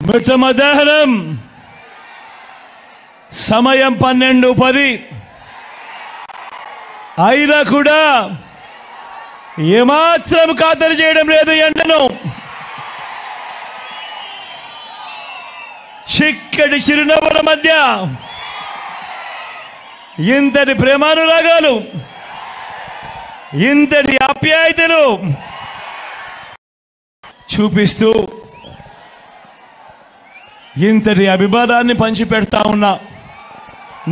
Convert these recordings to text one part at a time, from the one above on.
మిట్ట మధ్యాహ్నం సమయం 12:10 అయినా కూడా ఏమాత్రం ఖాతరు చేయడం లేదు. ఎండను చిక్కటి చిరునవ్వుల మధ్య ఇంతటి ప్రేమానురాగాలు, ఇంతటి ఆప్యాయతలు చూపిస్తూ ఇంతటి అభిమానాన్ని పంచిపెడతా ఉన్నా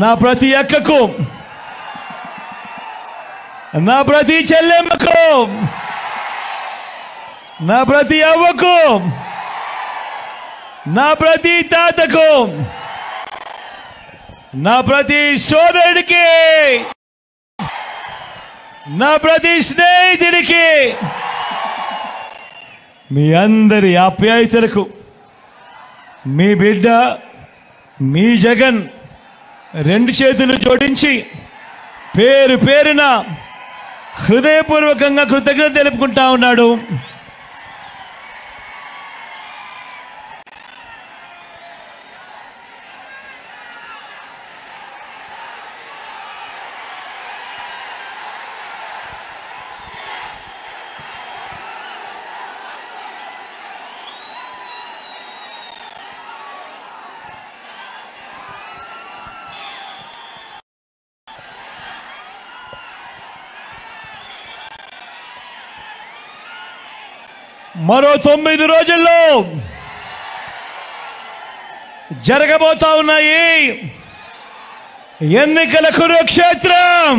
నా ప్రతి అక్కకు, నా ప్రతి చెల్లెమ్మకు, నా ప్రతి అవ్వకు, నా ప్రతి తాతకు, నా ప్రతి సోదరుడికి, నా ప్రతి స్నేహితుడికి, మీ అందరి ఆప్యాయతలకు మీ బిడ్డ మీ జగన్ రెండు చేతులు జోడించి పేరు పేరున హృదయపూర్వకంగా కృతజ్ఞత తెలుపుకుంటా ఉన్నాడు. మరో 9 రోజుల్లో జరగబోతా ఉన్నాయి ఎన్నికల కురుక్షేత్రం.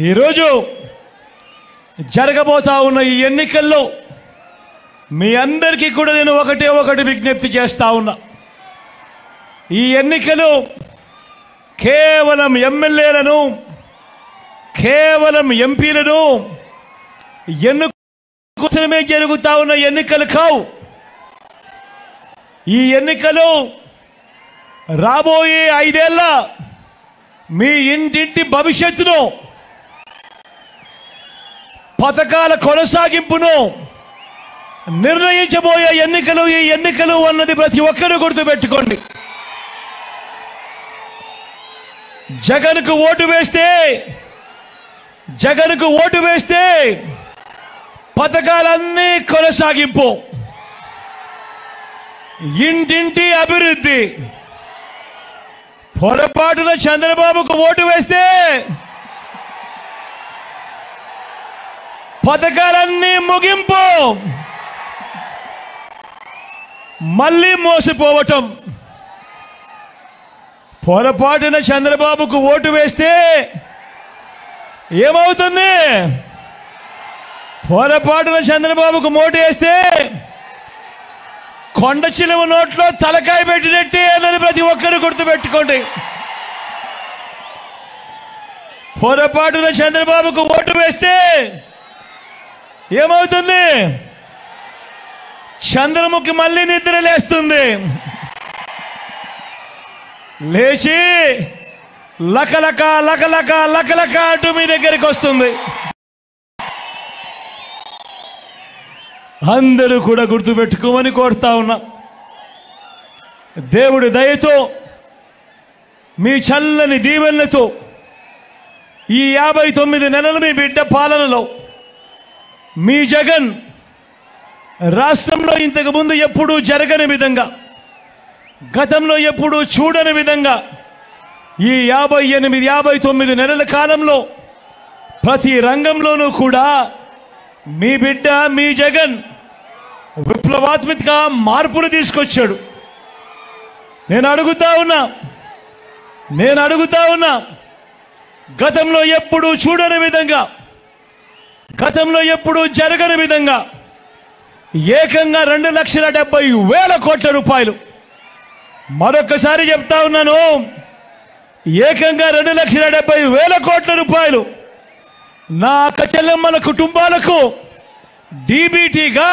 ఈరోజు జరగబోతా ఉన్న ఈ ఎన్నికల్లో మీ అందరికీ కూడా నేను ఒకటి విజ్ఞప్తి చేస్తా ఉన్నా. ఈ ఎన్నికలు కేవలం ఎమ్మెల్యేలను, కేవలం ఎంపీలను ఎన్నుకోసమే జరుగుతా ఉన్న ఎన్నికలు కావు. ఈ ఎన్నికలు రాబోయే 5 ఏళ్ల మీ ఇంటింటి భవిష్యత్తును, పథకాల కొనసాగింపును నిర్ణయించబోయే ఎన్నికలు. ఈ ఎన్నికలు అన్నది ప్రతి ఒక్కరూ గుర్తుపెట్టుకోండి. జగన్కు ఓటు వేస్తే పథకాలన్నీ కొనసాగింపు, ఇంటింటి అభివృద్ధి. పొరపాటున చంద్రబాబుకు ఓటు వేస్తే పథకాలన్నీ ముగింపు, మళ్ళీ మోసపోవటం. పొరపాటున చంద్రబాబుకు ఓటు వేస్తే ఏమవుతుంది? పొరపాటున చంద్రబాబుకు ఓటు వేస్తే కొండ చిలువ నోట్లో తలకాయ పెట్టినట్టే అన్నది ప్రతి ఒక్కరు గుర్తుపెట్టుకోండి. పొరపాటున చంద్రబాబుకు ఓటు వేస్తే ఏమవుతుంది? చంద్రముఖి మళ్ళీ నిద్ర లేస్తుంది. లేచి లకలక లకలక లకలక అంటూ మీ దగ్గరికి వస్తుంది. అందరూ కూడా గుర్తుపెట్టుకోమని కోరుతా ఉన్నా. దేవుడి దయతో, మీ చల్లని దీవెనలతో ఈ 59 నెలలు మీ బిడ్డ పాలనలో మీ జగన్ రాష్ట్రంలో ఇంతకు ముందు ఎప్పుడూ జరగని విధంగా, గతంలో ఎప్పుడూ చూడని విధంగా ఈ 59 నెలల కాలంలో ప్రతి రంగంలోనూ కూడా మీ బిడ్డ మీ జగన్ విప్లవాత్మక మార్పులు తీసుకొచ్చాడు. నేను అడుగుతా ఉన్నా గతంలో ఎప్పుడూ చూడని విధంగా, గతంలో ఎప్పుడూ జరగని విధంగా ఏకంగా 2,70,000 కోట్ల రూపాయలు, మరొకసారి చెప్తా ఉన్నాను, ఏకంగా 2,70,000 కోట్ల రూపాయలు నా అక్క చెల్లెమ్మల కుటుంబాలకు డీబీటీగా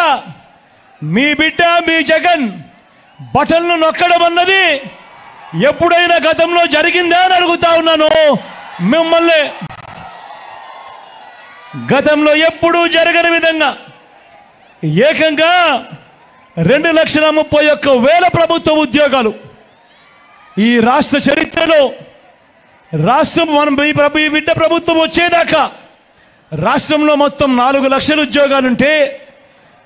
మీ బిడ్డ మీ జగన్ బటన్లు నొక్కడం అన్నది ఎప్పుడైనా గతంలో జరిగిందా అని అడుగుతా ఉన్నాను మిమ్మల్ని. గతంలో ఎప్పుడూ జరగని విధంగా ఏకంగా 2,31,000 ప్రభుత్వ ఉద్యోగాలు ఈ రాష్ట్ర చరిత్రలో రాష్ట్రం మనం ఈ బిడ్డ ప్రభుత్వం వచ్చేదాకా రాష్ట్రంలో మొత్తం 4 లక్షల ఉద్యోగాలుంటే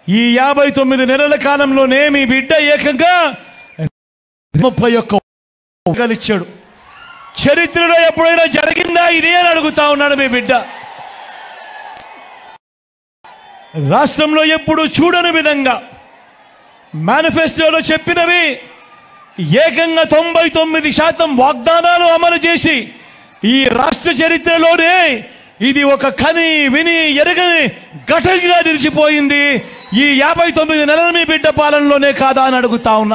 ఈ 59 నెలల కాలంలోనే మీ బిడ్డ ఏకంగా 31 ఉద్యోగాలు ఇచ్చాడు. చరిత్రలో ఎప్పుడైనా జరిగిందా ఇదే అని అడుగుతా ఉన్నాడు మీ బిడ్డ. రాష్ట్రంలో ఎప్పుడు చూడని విధంగా మేనిఫెస్టోలో చెప్పినవి ఏకంగా 99% వాగ్దానాలు అమలు చేసి ఈ రాష్ట్ర చరిత్రలోనే ఇది ఒక కని విని ఎరగని ఘటనగా నిలిచిపోయింది. ఈ 59 నెలల మీ బిడ్డ పాలనలోనే కాదా అని అడుగుతా ఉన్నా.